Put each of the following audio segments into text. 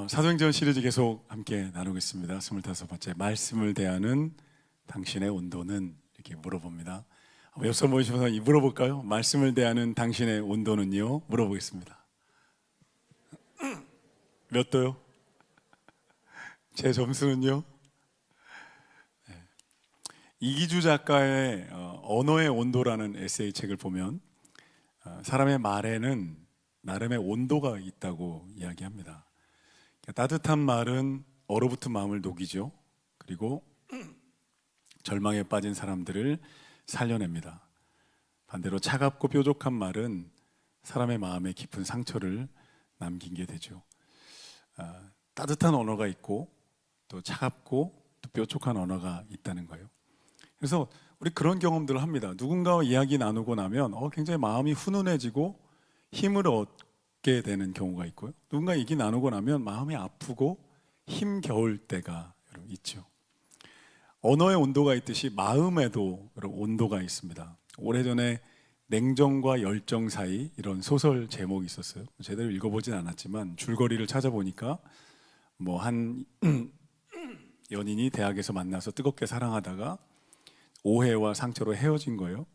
사도행전 시리즈 계속 함께 나누고 있습니다. 25번째 말씀을 대하는 당신의 온도는 이렇게 물어봅니다. 옆서 보시면서 물어볼까요? 말씀을 대하는 당신의 온도는요? 물어보겠습니다. 몇 도요? 제 점수는요? 이기주 작가의 언어의 온도라는 에세이 책을 보면 사람의 말에는 나름의 온도가 있다고 이야기합니다. 따뜻한 말은 얼어붙은 마음을 녹이죠. 그리고 절망에 빠진 사람들을 살려냅니다. 반대로 차갑고 뾰족한 말은 사람의 마음에 깊은 상처를 남기게 되죠. 따뜻한 언어가 있고 또 차갑고 또 뾰족한 언어가 있다는 거예요. 그래서 우리 그런 경험들을 합니다. 누군가와 이야기 나누고 나면 굉장히 마음이 훈훈해지고 힘을 얻게 되는 경우가 있고요. 누군가 얘기 나누고 나면 마음이 아프고 힘겨울 때가 있죠. 언어의 온도가 있듯이 마음에도 온도가 있습니다. 오래전에 냉정과 열정 사이 이런 소설 제목이 있었어요. 제대로 읽어보진 않았지만 줄거리를 찾아보니까 한 연인이 대학에서 만나서 뜨겁게 사랑하다가 오해와 상처로 헤어진 거예요.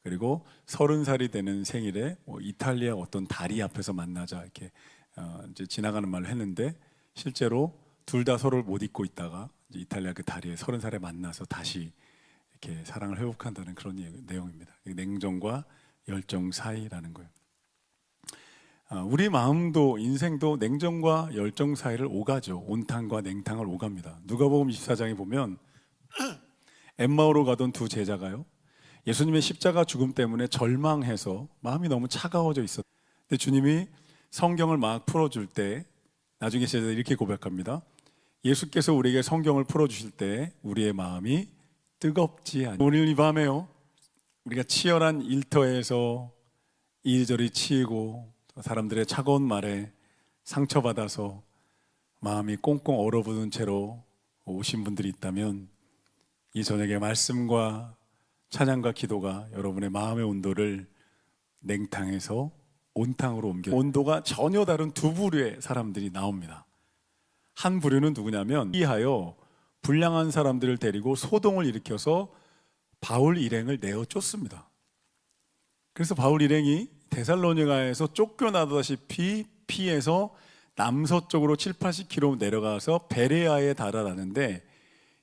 그리고 30살이 되는 생일에 이탈리아 어떤 다리 앞에서 만나자 이렇게 이제 지나가는 말을 했는데 실제로 둘 다 서로를 못 잊고 있다가 이제 이탈리아 그 다리에 30살에 만나서 다시 이렇게 사랑을 회복한다는 그런 내용입니다. 냉정과 열정 사이라는 거예요. 우리 마음도 인생도 냉정과 열정 사이를 오가죠. 온탕과 냉탕을 오갑니다. 누가복음 24장에 보면 엠마오로 가던 두 제자가요, 예수님의 십자가 죽음 때문에 절망해서 마음이 너무 차가워져 있었어요. 근데 주님이 성경을 막 풀어줄 때 나중에 제자들이 이렇게 고백합니다. 예수께서 우리에게 성경을 풀어주실 때 우리의 마음이 뜨겁지 않아요. 오늘 이 밤에요, 우리가 치열한 일터에서 이리저리 치이고 사람들의 차가운 말에 상처받아서 마음이 꽁꽁 얼어붙은 채로 오신 분들이 있다면 이 저녁에 말씀과 찬양과 기도가 여러분의 마음의 온도를 냉탕에서 온탕으로 옮겨, 온도가 전혀 다른 두 부류의 사람들이 나옵니다. 한 부류는 누구냐면 이하여 불량한 사람들을 데리고 소동을 일으켜서 바울 일행을 내어 쫓습니다. 그래서 바울 일행이 데살로니가에서 쫓겨나다시피 피해서 남서쪽으로 7-80km 내려가서 베레아에 달아나는데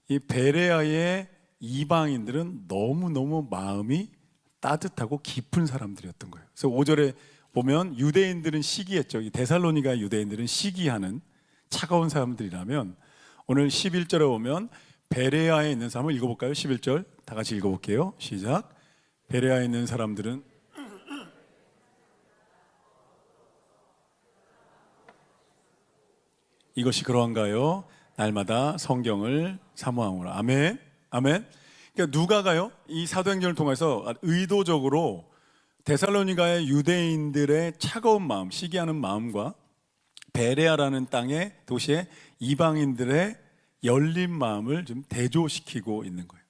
이 베레아의 이방인들은 너무너무 마음이 따뜻하고 깊은 사람들이었던 거예요. 그래서 5절에 보면 유대인들은 시기했죠. 이 데살로니가 유대인들은 시기하는 차가운 사람들이라면 오늘 11절에 보면 베레아에 있는 사람을 읽어볼까요? 11절 다 같이 읽어볼게요. 시작. 베레아에 있는 사람들은 이것이 그러한가요? 날마다 성경을 사모함으로. 아멘. 아멘. 그러니까 누가가요, 이 사도행전을 통해서 의도적으로 데살로니가의 유대인들의 차가운 마음, 시기하는 마음과 베레아라는 땅의 도시의 이방인들의 열린 마음을 좀 대조시키고 있는 거예요.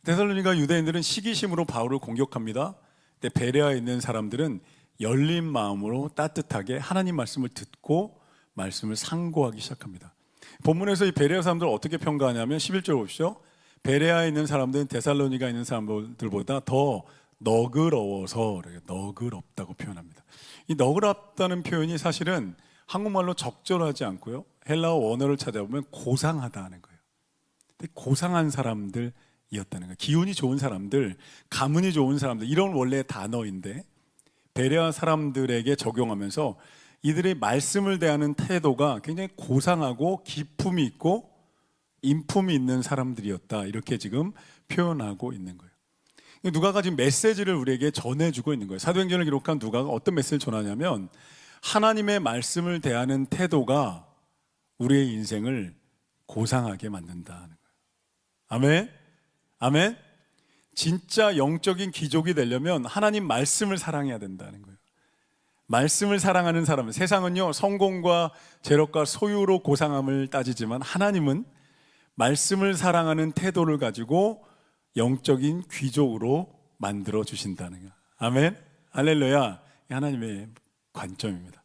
데살로니가 유대인들은 시기심으로 바울을 공격합니다. 근데 베레아에 있는 사람들은 열린 마음으로 따뜻하게 하나님 말씀을 듣고 말씀을 상고하기 시작합니다. 본문에서 이 베레아 사람들을 어떻게 평가하냐면 11절 보십시오. 베레아에 있는 사람들은 데살로니가에 있는 사람들보다 더 너그러워서 너그럽다고 표현합니다. 이 너그럽다는 표현이 사실은 한국말로 적절하지 않고요, 헬라어 원어를 찾아보면 고상하다는 거예요. 근데 고상한 사람들이었다는 거예요. 기운이 좋은 사람들, 가문이 좋은 사람들, 이런 원래 단어인데 베레아 사람들에게 적용하면서 이들의 말씀을 대하는 태도가 굉장히 고상하고 기품이 있고 인품이 있는 사람들이었다, 이렇게 지금 표현하고 있는 거예요. 누가가 지금 메시지를 우리에게 전해주고 있는 거예요. 사도행전을 기록한 누가가 어떤 메시지를 전하냐면 하나님의 말씀을 대하는 태도가 우리의 인생을 고상하게 만든다는 거예요. 아멘. 아멘. 진짜 영적인 귀족이 되려면 하나님 말씀을 사랑해야 된다는 거예요. 말씀을 사랑하는 사람은, 세상은요 성공과 재력과 소유로 고상함을 따지지만 하나님은 말씀을 사랑하는 태도를 가지고 영적인 귀족으로 만들어 주신다는 거예요. 아멘. 할렐루야. 하나님의 관점입니다.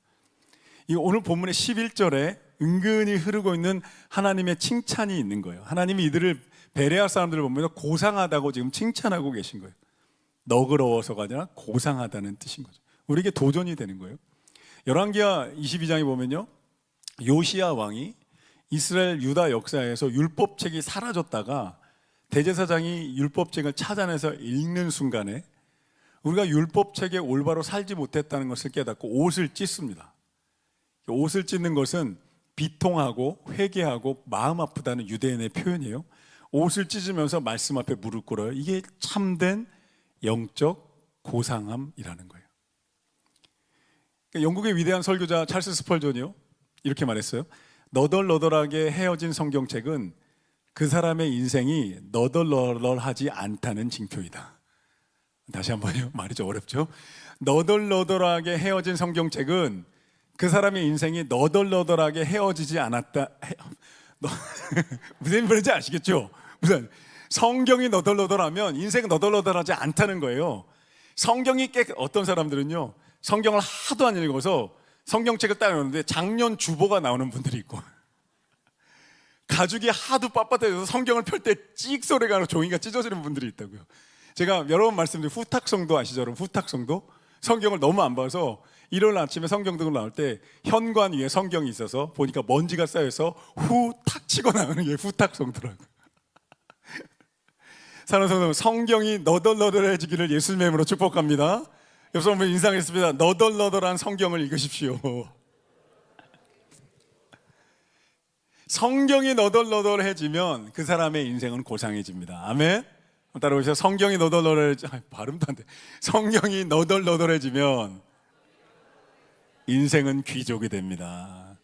이 오늘 본문의 11절에 은근히 흐르고 있는 하나님의 칭찬이 있는 거예요. 하나님이 이들을 베레아 사람들을 보면서 고상하다고 지금 칭찬하고 계신 거예요. 너그러워서가 아니라 고상하다는 뜻인 거죠. 우리에게 도전이 되는 거예요. 열왕기하 22장에 보면요, 요시야 왕이 이스라엘 유다 역사에서 율법책이 사라졌다가 대제사장이 율법책을 찾아내서 읽는 순간에 우리가 율법책에 올바로 살지 못했다는 것을 깨닫고 옷을 찢습니다. 옷을 찢는 것은 비통하고 회개하고 마음 아프다는 유대인의 표현이에요. 옷을 찢으면서 말씀 앞에 무릎 꿇어요. 이게 참된 영적 고상함이라는 거예요. 영국의 위대한 설교자 찰스 스펄전이요, 이렇게 말했어요. 너덜너덜하게 헤어진 성경책은 그 사람의 인생이 너덜너덜하지 않다는 징표이다. 다시 한번요. 말이 좀 어렵죠? 너덜너덜하게 헤어진 성경책은 그 사람의 인생이 너덜너덜하게 헤어지지 않았다. 무슨 말인지 아시겠죠? 무슨 성경이 너덜너덜하면 인생은 너덜너덜하지 않다는 거예요. 성경이 어떤 사람들은요, 성경을 하도 안 읽어서 성경책을 딱 읽는데 작년 주보가 나오는 분들이 있고, 가죽이 하도 빳빳해서 성경을 펼 때 찍 소리가 나고 종이가 찢어지는 분들이 있다고요. 제가 여러 번 말씀드린 후탁성도 아시죠? 여러분, 후탁성도? 성경을 너무 안 봐서 일요일 아침에 성경 들고 나올 때 현관 위에 성경이 있어서 보니까 먼지가 쌓여서 후탁 치고 나오는 게 후탁성더라고요. 사랑하는 성도, 성경이 너덜너덜해지기를 예수님의 이름으로 축복합니다. 옆 사람을 인상했습니다. 너덜너덜한 성경을 읽으십시오. 성경이 너덜너덜해지면 그 사람의 인생은 고상해집니다. 아멘. 따라오세요. 성경이 발음도 안 돼. 성경이 너덜너덜해지면 인생은 귀족이 됩니다.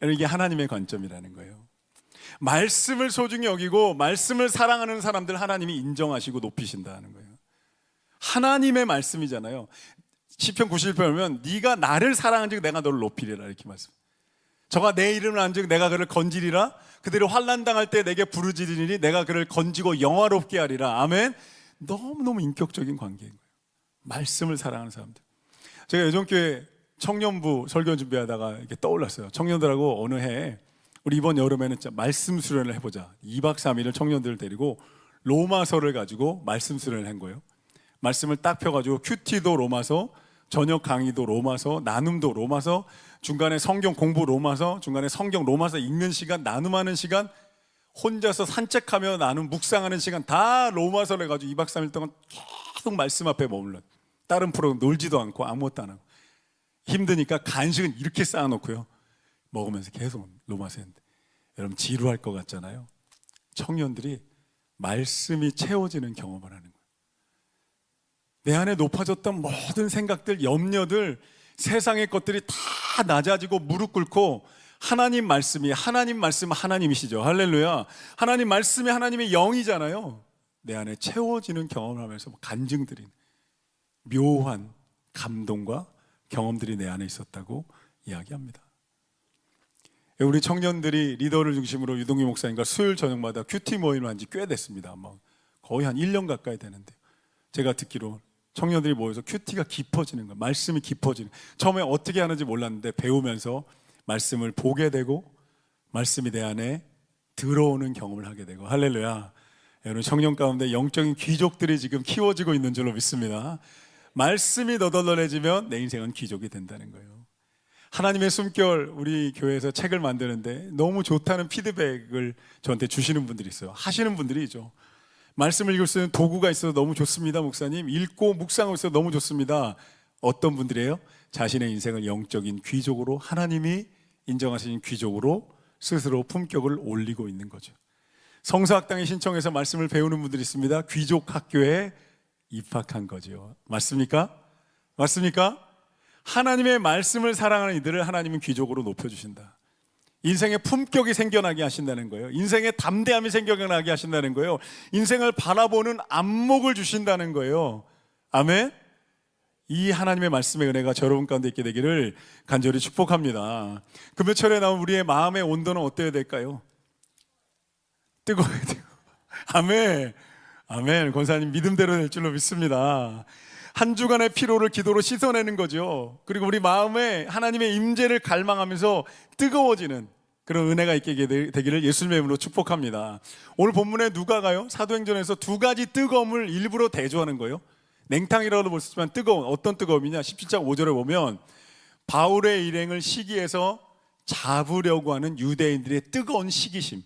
이게 하나님의 관점이라는 거예요. 말씀을 소중히 여기고 말씀을 사랑하는 사람들 하나님이 인정하시고 높이신다는 거예요. 하나님의 말씀이잖아요. 시편 91편 보면 네가 나를 사랑한즉 내가 너를 높이리라, 이렇게 말씀. 저가 내 이름을 안즉 내가 그를 건지리라. 그들이 환난 당할 때 내게 부르짖으리니 내가 그를 건지고 영화롭게 하리라. 아멘. 너무너무 인격적인 관계인 거예요. 말씀을 사랑하는 사람들. 제가 예전교회 청년부 설교 준비하다가 이렇게 떠올랐어요. 청년들하고 어느 해 우리 이번 여름에는 말씀 수련을 해보자. 2박 3일을 청년들을 데리고 로마서를 가지고 말씀 수련을 한 거예요. 말씀을 딱 펴가지고 큐티도 로마서, 저녁 강의도 로마서, 나눔도 로마서, 중간에 성경 공부 로마서, 중간에 성경 로마서 읽는 시간, 나눔하는 시간, 혼자서 산책하며 나눔 묵상하는 시간 다 로마서를 가지고 2박 3일 동안 계속 말씀 앞에 머물러. 다른 프로그램 놀지도 않고 아무것도 안 하고. 힘드니까 간식은 이렇게 쌓아놓고요, 먹으면서 계속 로마서 했는데, 여러분 지루할 것 같잖아요. 청년들이 말씀이 채워지는 경험을 하는 거예요. 내 안에 높아졌던 모든 생각들, 염려들, 세상의 것들이 다 낮아지고 무릎 꿇고 하나님 말씀이, 하나님 말씀 하나님이시죠. 할렐루야. 하나님 말씀이 하나님의 영이잖아요. 내 안에 채워지는 경험을 하면서 간증들이, 묘한 감동과 경험들이 내 안에 있었다고 이야기합니다. 우리 청년들이 리더를 중심으로 유동규 목사님과 수요일 저녁마다 큐티 모임을 한 지 꽤 됐습니다. 거의 한 1년 가까이 되는데요. 제가 듣기로 청년들이 모여서 큐티가 깊어지는 거예요. 말씀이 깊어지는. 처음에 어떻게 하는지 몰랐는데 배우면서 말씀을 보게 되고 말씀이 내 안에 들어오는 경험을 하게 되고. 할렐루야. 여러분, 청년 가운데 영적인 귀족들이 지금 키워지고 있는 줄로 믿습니다. 말씀이 너덜너덜해지면 내 인생은 귀족이 된다는 거예요. 하나님의 숨결, 우리 교회에서 책을 만드는데 너무 좋다는 피드백을 저한테 주시는 분들이 있어요. 하시는 분들이죠. 말씀을 읽을 수 있는 도구가 있어서 너무 좋습니다, 목사님. 읽고 묵상하고 있어서 너무 좋습니다. 어떤 분들이에요? 자신의 인생을 영적인 귀족으로, 하나님이 인정하시는 귀족으로 스스로 품격을 올리고 있는 거죠. 성서학당에 신청해서 말씀을 배우는 분들이 있습니다. 귀족 학교에 입학한 거죠. 맞습니까? 맞습니까? 하나님의 말씀을 사랑하는 이들을 하나님은 귀족으로 높여주신다. 인생의 품격이 생겨나게 하신다는 거예요. 인생의 담대함이 생겨나게 하신다는 거예요. 인생을 바라보는 안목을 주신다는 거예요. 아멘. 이 하나님의 말씀의 은혜가 여러분 가운데 있게 되기를 간절히 축복합니다. 금요철에 나온 우리의 마음의 온도는 어때야 될까요? 뜨거워야 돼요. 아멘. 아멘. 권사님 믿음대로 될 줄로 믿습니다. 한 주간의 피로를 기도로 씻어내는 거죠. 그리고 우리 마음에 하나님의 임재를 갈망하면서 뜨거워지는 그런 은혜가 있게 되기를 예수님의 이름으로 축복합니다. 오늘 본문에 누가가요? 사도행전에서 두 가지 뜨거움을 일부러 대조하는 거예요. 냉탕이라고도 볼 수 있지만 뜨거운, 어떤 뜨거움이냐? 17장 5절에 보면 바울의 일행을 시기해서 잡으려고 하는 유대인들의 뜨거운 시기심,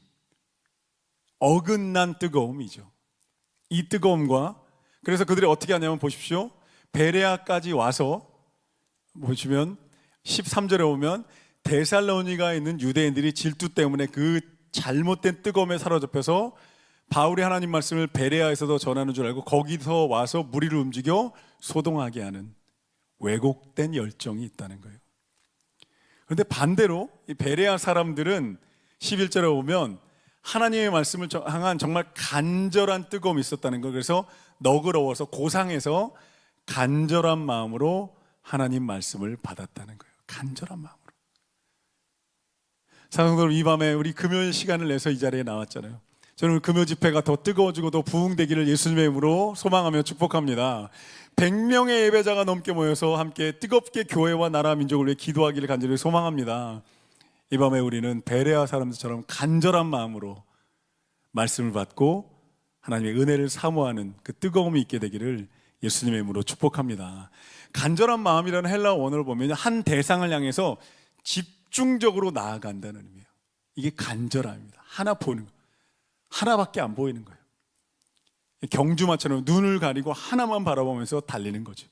어긋난 뜨거움이죠. 이 뜨거움과, 그래서 그들이 어떻게 하냐면 보십시오. 베레아까지 와서 보시면 13절에 보면 데살로니가에 있는 유대인들이 질투 때문에 그 잘못된 뜨거움에 사로잡혀서 바울이 하나님 말씀을 베레아에서도 전하는 줄 알고 거기서 와서 무리를 움직여 소동하게 하는 왜곡된 열정이 있다는 거예요. 그런데 반대로 이 베레아 사람들은 11절에 보면 하나님의 말씀을 향한 정말 간절한 뜨거움이 있었다는 거예요. 그래서 너그러워서 고상해서 간절한 마음으로 하나님 말씀을 받았다는 거예요. 간절한 마음으로. 사랑하는 여러분, 이 밤에 우리 금요일 시간을 내서 이 자리에 나왔잖아요. 저는 금요 집회가 더 뜨거워지고 더 부흥되기를 예수님의 이름으로 소망하며 축복합니다. 100명의 예배자가 넘게 모여서 함께 뜨겁게 교회와 나라 민족을 위해 기도하기를 간절히 소망합니다. 이 밤에 우리는 베레아 사람들처럼 간절한 마음으로 말씀을 받고 하나님의 은혜를 사모하는 그 뜨거움이 있게 되기를 예수님의 이름으로 축복합니다. 간절한 마음이라는 헬라어 원어를 보면 한 대상을 향해서 집중적으로 나아간다는 의미예요. 이게 간절함입니다. 하나 보는 거, 하나밖에 안 보이는 거예요. 경주마처럼 눈을 가리고 하나만 바라보면서 달리는 거죠.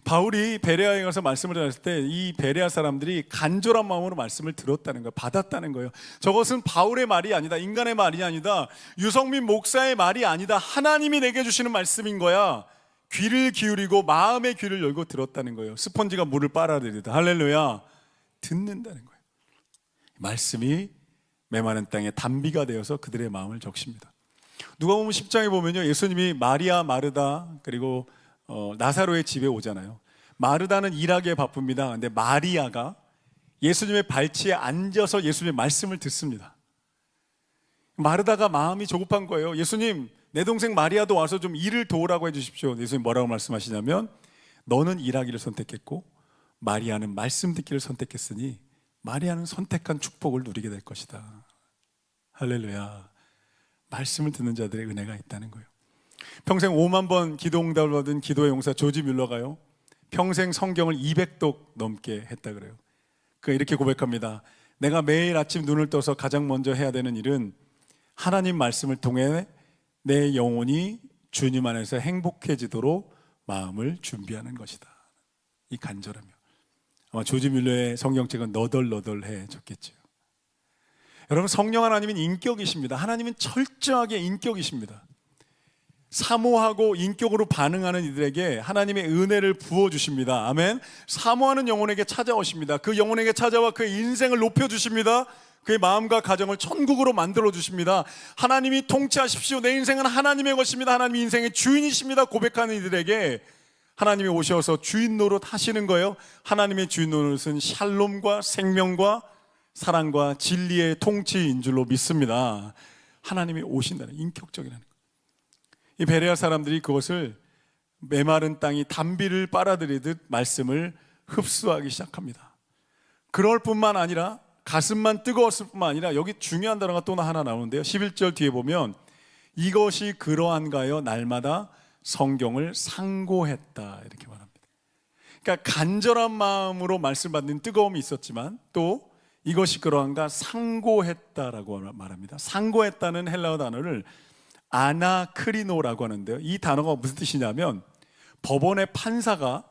바울이 베레아에 가서 말씀을 전했을 때 이 베레아 사람들이 간절한 마음으로 말씀을 들었다는 거예요. 받았다는 거예요. 저것은 바울의 말이 아니다, 인간의 말이 아니다, 유성민 목사의 말이 아니다, 하나님이 내게 주시는 말씀인 거야. 귀를 기울이고 마음의 귀를 열고 들었다는 거예요. 스펀지가 물을 빨아들이다. 할렐루야. 듣는다는 거예요. 말씀이 메마른 땅에 단비가 되어서 그들의 마음을 적십니다. 누가복음 10장에 보면요, 예수님이 마리아, 마르다 그리고 나사로의 집에 오잖아요. 마르다는 일하기에 바쁩니다. 근데 마리아가 예수님의 발치에 앉아서 예수님의 말씀을 듣습니다. 마르다가 마음이 조급한 거예요. 예수님, 내 동생 마리아도 와서 좀 일을 도우라고 해주십시오. 예수님 뭐라고 말씀하시냐면, 너는 일하기를 선택했고 마리아는 말씀 듣기를 선택했으니 마리아는 선택한 축복을 누리게 될 것이다. 할렐루야. 말씀을 듣는 자들의 은혜가 있다는 거예요. 평생 5만 번 기도 응답을 받은 기도의 용사 조지 뮬러가요, 평생 성경을 200독 넘게 했다 그래요. 그 이렇게 고백합니다. 내가 매일 아침 눈을 떠서 가장 먼저 해야 되는 일은 하나님 말씀을 통해 내 영혼이 주님 안에서 행복해지도록 마음을 준비하는 것이다. 이 간절함이요. 아마 조지 뮬러의 성경책은 너덜너덜해졌겠죠. 여러분, 성령 하나님은 인격이십니다. 하나님은 철저하게 인격이십니다. 사모하고 인격으로 반응하는 이들에게 하나님의 은혜를 부어주십니다. 아멘. 사모하는 영혼에게 찾아오십니다. 그 영혼에게 찾아와 그의 인생을 높여주십니다. 그의 마음과 가정을 천국으로 만들어주십니다. 하나님이 통치하십시오. 내 인생은 하나님의 것입니다. 하나님이 인생의 주인이십니다. 고백하는 이들에게 하나님이 오셔서 주인 노릇 하시는 거예요. 하나님의 주인 노릇은 샬롬과 생명과 사랑과 진리의 통치인 줄로 믿습니다. 하나님이 오신다는 인격적이라는 거예요. 이 베레아 사람들이 그것을 메마른 땅이 단비를 빨아들이듯 말씀을 흡수하기 시작합니다. 그럴 뿐만 아니라 가슴만 뜨거웠을 뿐만 아니라 여기 중요한 단어가 또 하나 나오는데요, 11절 뒤에 보면 이것이 그러한가요? 날마다 성경을 상고했다 이렇게 말합니다. 그러니까 간절한 마음으로 말씀 받는 뜨거움이 있었지만 또 이것이 그러한가 상고했다라고 말합니다. 상고했다는 헬라어 단어를 아나크리노라고 하는데요, 이 단어가 무슨 뜻이냐면 법원의 판사가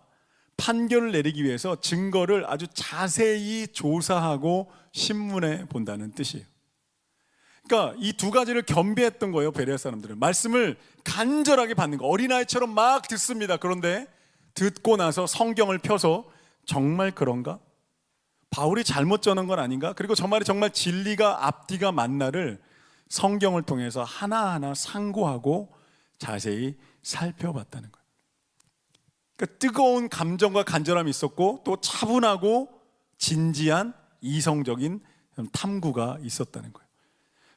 판결을 내리기 위해서 증거를 아주 자세히 조사하고 신문해 본다는 뜻이에요. 그러니까 이 두 가지를 겸비했던 거예요. 베레아 사람들은 말씀을 간절하게 받는 거, 어린아이처럼 막 듣습니다. 그런데 듣고 나서 성경을 펴서 정말 그런가? 바울이 잘못 전한 건 아닌가? 그리고 저 말이 정말 진리가 앞뒤가 맞나를 성경을 통해서 하나하나 상고하고 자세히 살펴봤다는 거예요. 그러니까 뜨거운 감정과 간절함이 있었고 또 차분하고 진지한 이성적인 탐구가 있었다는 거예요.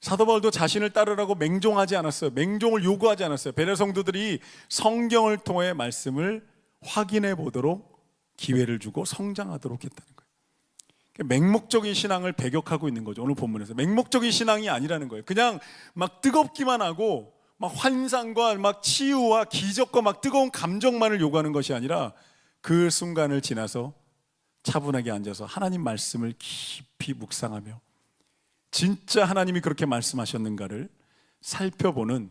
사도 바울도 자신을 따르라고 맹종하지 않았어요. 맹종을 요구하지 않았어요. 베레아 성도들이 성경을 통해 말씀을 확인해 보도록 기회를 주고 성장하도록 했다는 거예요. 맹목적인 신앙을 배격하고 있는 거죠. 오늘 본문에서 맹목적인 신앙이 아니라는 거예요. 그냥 막 뜨겁기만 하고 막 환상과 막 치유와 기적과 막 뜨거운 감정만을 요구하는 것이 아니라 그 순간을 지나서 차분하게 앉아서 하나님 말씀을 깊이 묵상하며 진짜 하나님이 그렇게 말씀하셨는가를 살펴보는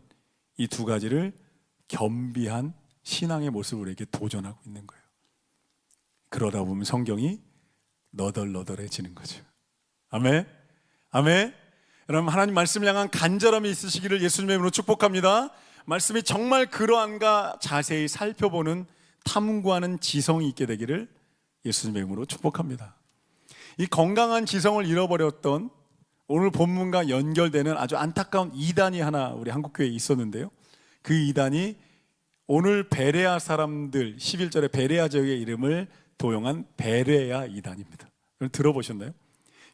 이 두 가지를 겸비한 신앙의 모습을 우리에게 도전하고 있는 거예요. 그러다 보면 성경이 너덜너덜해지는 거죠. 아멘. 아멘. 여러분, 하나님 말씀을 향한 간절함이 있으시기를 예수님의 이름으로 축복합니다. 말씀이 정말 그러한가 자세히 살펴보는 탐구하는 지성이 있게 되기를 예수님의 이름으로 축복합니다. 이 건강한 지성을 잃어버렸던 오늘 본문과 연결되는 아주 안타까운 이단이 하나 우리 한국교회에 있었는데요. 그 이단이 오늘 베레아 사람들 11절에 베레아 지역의 이름을 도용한 베레아 이단입니다. 들어보셨나요?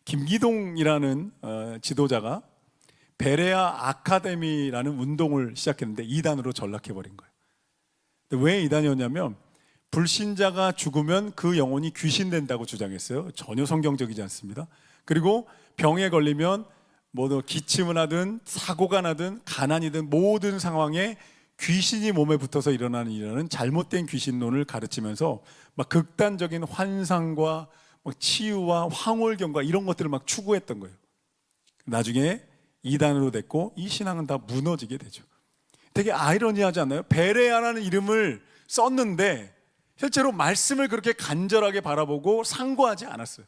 김기동이라는 지도자가 베레아 아카데미라는 운동을 시작했는데 이단으로 전락해버린 거예요. 왜 이단이었냐면 불신자가 죽으면 그 영혼이 귀신 된다고 주장했어요. 전혀 성경적이지 않습니다. 그리고 병에 걸리면 뭐 기침을 하든 사고가 나든 가난이든 모든 상황에 귀신이 몸에 붙어서 일어나는 잘못된 귀신론을 가르치면서 막 극단적인 환상과 막 치유와 황홀경과 이런 것들을 막 추구했던 거예요. 나중에 이단으로 됐고 이 신앙은 다 무너지게 되죠. 되게 아이러니하지 않나요? 베레아라는 이름을 썼는데 실제로 말씀을 그렇게 간절하게 바라보고 상고하지 않았어요.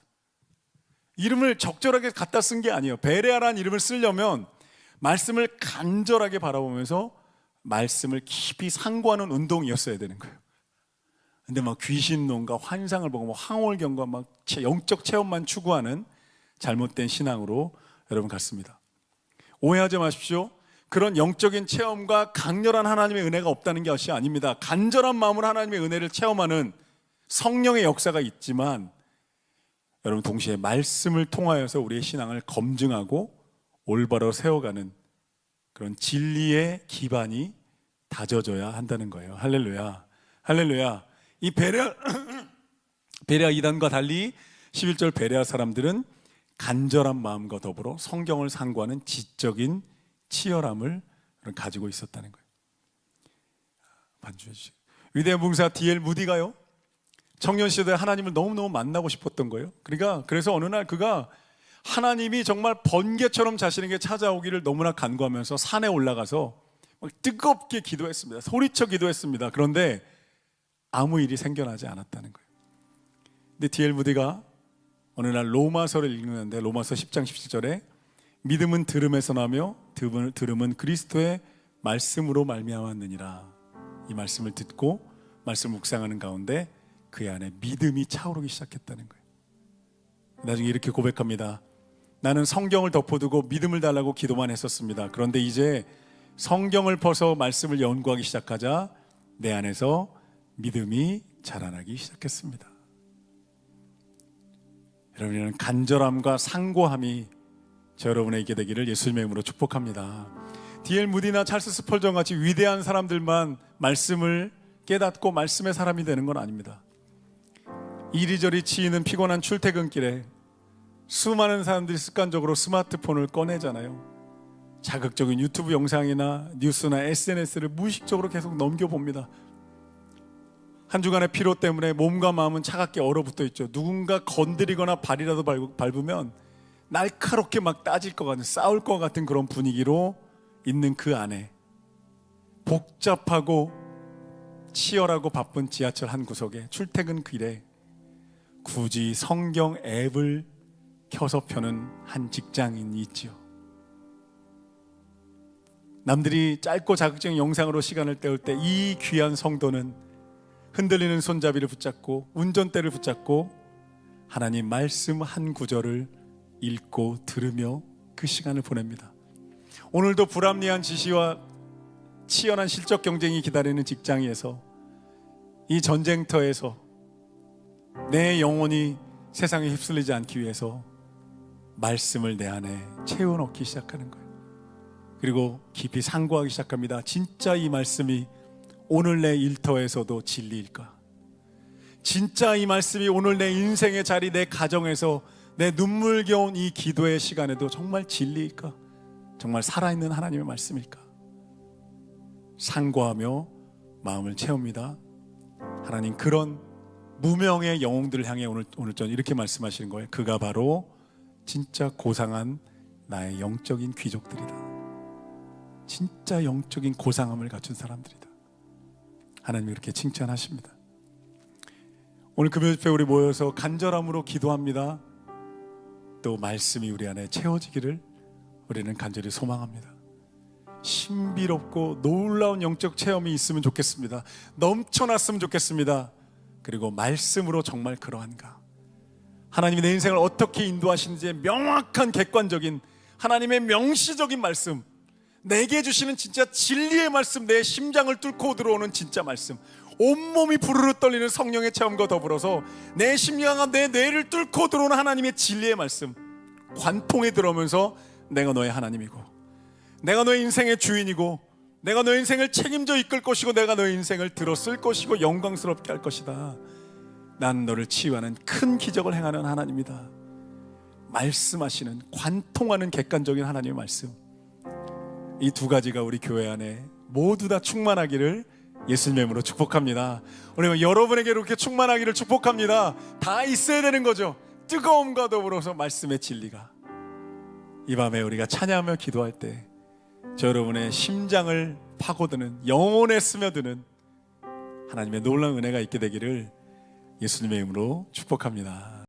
이름을 적절하게 갖다 쓴 게 아니에요. 베레아라는 이름을 쓰려면 말씀을 간절하게 바라보면서 말씀을 깊이 상고하는 운동이었어야 되는 거예요. 근데 막 귀신론과 환상을 보고 막 황홀경과 막 영적 체험만 추구하는 잘못된 신앙으로 여러분 갔습니다. 오해하지 마십시오. 그런 영적인 체험과 강렬한 하나님의 은혜가 없다는 것이 아닙니다. 간절한 마음으로 하나님의 은혜를 체험하는 성령의 역사가 있지만 여러분 동시에 말씀을 통하여서 우리의 신앙을 검증하고 올바로 세워가는 그런 진리의 기반이 다져져야 한다는 거예요. 할렐루야. 할렐루야. 이 베레아 이단과 달리 11절 베레아 사람들은 간절한 마음과 더불어 성경을 상고하는 지적인 치열함을 가지고 있었다는 거예요. 반주해 주시죠. 위대한 봉사 D.L. 무디가요, 청년 시절에 하나님을 너무너무 만나고 싶었던 거예요. 그래서 어느 날 그가 하나님이 정말 번개처럼 자신에게 찾아오기를 너무나 간구하면서 산에 올라가서 막 뜨겁게 기도했습니다. 소리쳐 기도했습니다. 그런데 아무 일이 생겨나지 않았다는 거예요. 근데 D.L. 무디가 어느 날 로마서를 읽는데 로마서 10장 17절에 믿음은 들음에서 나며 들음은 그리스도의 말씀으로 말미암았느니라. 이 말씀을 듣고 말씀을 묵상하는 가운데 그의 안에 믿음이 차오르기 시작했다는 거예요. 나중에 이렇게 고백합니다. 나는 성경을 덮어두고 믿음을 달라고 기도만 했었습니다. 그런데 이제 성경을 벗어 말씀을 연구하기 시작하자 내 안에서 믿음이 자라나기 시작했습니다. 여러분은 간절함과 상고함이 저 여러분에게 되기를 예수님의 이름으로 축복합니다. D.L. 무디나 찰스 스펄전 같이 위대한 사람들만 말씀을 깨닫고 말씀의 사람이 되는 건 아닙니다. 이리저리 치이는 피곤한 출퇴근길에 수많은 사람들이 습관적으로 스마트폰을 꺼내잖아요. 자극적인 유튜브 영상이나 뉴스나 SNS를 무의식적으로 계속 넘겨봅니다. 한 주간의 피로 때문에 몸과 마음은 차갑게 얼어붙어 있죠. 누군가 건드리거나 발이라도 밟으면 날카롭게 막 따질 것 같은, 싸울 것 같은 그런 분위기로 있는 그 안에 복잡하고 치열하고 바쁜 지하철 한 구석에 출퇴근 길에 굳이 성경 앱을 켜서 펴는 한 직장인이 있지요. 남들이 짧고 자극적인 영상으로 시간을 때울 때 이 귀한 성도는 흔들리는 손잡이를 붙잡고 운전대를 붙잡고 하나님 말씀 한 구절을 읽고 들으며 그 시간을 보냅니다. 오늘도 불합리한 지시와 치열한 실적 경쟁이 기다리는 직장에서 이 전쟁터에서 내 영혼이 세상에 휩쓸리지 않기 위해서 말씀을 내 안에 채워넣기 시작하는 거예요. 그리고 깊이 상고하기 시작합니다. 진짜 이 말씀이 오늘 내 일터에서도 진리일까? 진짜 이 말씀이 오늘 내 인생의 자리, 내 가정에서 내 눈물겨운 이 기도의 시간에도 정말 진리일까? 정말 살아있는 하나님의 말씀일까? 상고하며 마음을 채웁니다. 하나님, 그런 무명의 영웅들을 향해 오늘 저는 이렇게 말씀하시는 거예요. 그가 바로 진짜 고상한 나의 영적인 귀족들이다. 진짜 영적인 고상함을 갖춘 사람들이다. 하나님이 이렇게 칭찬하십니다. 오늘 금요 집회 우리 모여서 간절함으로 기도합니다. 또 말씀이 우리 안에 채워지기를 우리는 간절히 소망합니다. 신비롭고 놀라운 영적 체험이 있으면 좋겠습니다. 넘쳐났으면 좋겠습니다. 그리고 말씀으로 정말 그러한가? 하나님이 내 인생을 어떻게 인도하시는지 명확한 객관적인 하나님의 명시적인 말씀, 내게 주시는 진짜 진리의 말씀, 내 심장을 뚫고 들어오는 진짜 말씀, 온몸이 부르르 떨리는 성령의 체험과 더불어서 내 심령과 내 뇌를 뚫고 들어오는 하나님의 진리의 말씀, 관통에 들어오면서 내가 너의 하나님이고, 내가 너의 인생의 주인이고, 내가 너의 인생을 책임져 이끌 것이고, 내가 너의 인생을 들어쓸 것이고 영광스럽게 할 것이다. 난 너를 치유하는 큰 기적을 행하는 하나님이다. 말씀하시는, 관통하는 객관적인 하나님의 말씀, 이 두 가지가 우리 교회 안에 모두 다 충만하기를 예수님의 이름으로 축복합니다. 우리 여러분에게 이렇게 충만하기를 축복합니다. 다 있어야 되는 거죠. 뜨거움과 더불어서 말씀의 진리가. 이 밤에 우리가 찬양하며 기도할 때 저 여러분의 심장을 파고드는, 영혼에 스며드는 하나님의 놀라운 은혜가 있게 되기를 예수님의 이름으로 축복합니다.